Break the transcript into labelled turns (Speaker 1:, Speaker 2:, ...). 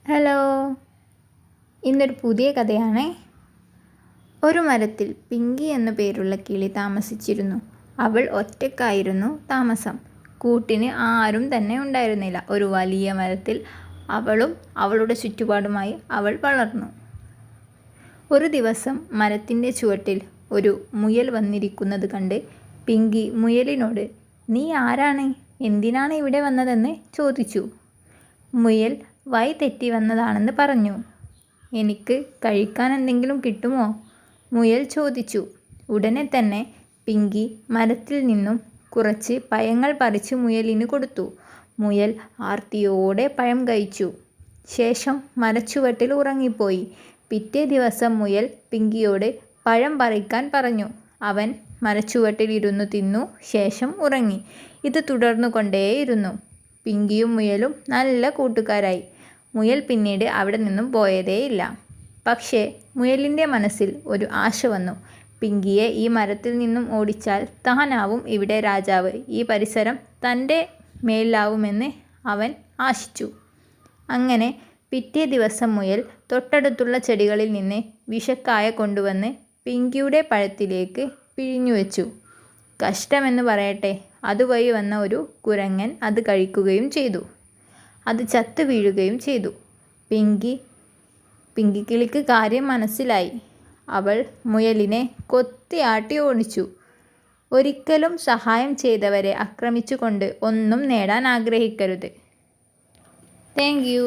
Speaker 1: Hello, ഇന്നൊരു പുതിയ കഥയാണേ. ഒരു മരത്തിൽ പിങ്കി എന്നു പേരുള്ള കിളി താമസിച്ചിരുന്നു. അവൾ ഒറ്റയ്ക്കായിരുന്നു താമസം. കൂട്ടിന് ആരും തന്നെ ഉണ്ടായിരുന്നില്ല. ഒരു വലിയ മരത്തിൽ അവളും അവളുടെ ചുറ്റുപാടുമായി അവൾ വളർന്നു. ഒരു ദിവസം മരത്തിൻ്റെ ചുവട്ടിൽ ഒരു മുയൽ വന്നിരിക്കുന്നത് കണ്ട് പിങ്കി മുയലിനോട് "നീ ആരാണ്? എന്തിനാണ് ഇവിടെ വന്നതെന്ന്?" ചോദിച്ചു. മുയൽ വഴി തെറ്റി വന്നതാണെന്ന് പറഞ്ഞു. "എനിക്ക് കഴിക്കാൻ എന്തെങ്കിലും കിട്ടുമോ?" മുയൽ ചോദിച്ചു. ഉടനെ തന്നെ പിങ്കി മരത്തിൽ നിന്നും കുറച്ച് പഴങ്ങൾ പറിച്ച് മുയലിന് കൊടുത്തു. മുയൽ ആർത്തിയോടെ പഴം കഴിച്ചു. ശേഷം മരച്ചുവട്ടിൽ ഉറങ്ങിപ്പോയി. പിറ്റേ ദിവസം മുയൽ പിങ്കിയോട് പഴം പറിക്കാൻ പറഞ്ഞു. അവൻ മരച്ചുവട്ടിൽ ഇരുന്നു തിന്നു. ശേഷം ഉറങ്ങി. ഇത് തുടർന്നു കൊണ്ടേയിരുന്നു. പിങ്കിയും മുയലും നല്ല കൂട്ടുകാരായി. മുയൽ പിന്നീട് അവിടെ നിന്നും പോയതേയില്ല. പക്ഷേ മുയലിൻ്റെ മനസ്സിൽ ഒരു ആശ വന്നു. പിങ്കിയെ ഈ മരത്തിൽ നിന്നും ഓടിച്ചാൽ താനാവും ഇവിടെ രാജാവ്. ഈ പരിസരം തൻ്റെ മേലിലാവുമെന്ന് അവൻ ആശിച്ചു. അങ്ങനെ പിറ്റേ ദിവസം മുയൽ തൊട്ടടുത്തുള്ള ചെടികളിൽ നിന്ന് വിഷക്കായ കൊണ്ടുവന്ന് പിങ്കിയുടെ പഴത്തിലേക്ക് പിഴിഞ്ഞു വെച്ചു. കഷ്ടമെന്ന് പറയട്ടെ, അതുവഴി വന്ന ഒരു കുരങ്ങൻ അത് കഴിക്കുകയും ചെയ്തു. അത് ചത്തു വീഴുകയും ചെയ്തു. പിങ്കിക്കിളിക്ക് കാര്യം മനസ്സിലായി. അവൾ മുയലിനെ കൊത്തിയാട്ടി ഓടിച്ചു. ഒരിക്കലും സഹായം ചെയ്തവരെ ആക്രമിച്ചുകൊണ്ട് ഒന്നും നേടാൻ ആഗ്രഹിക്കരുത്. Thank you.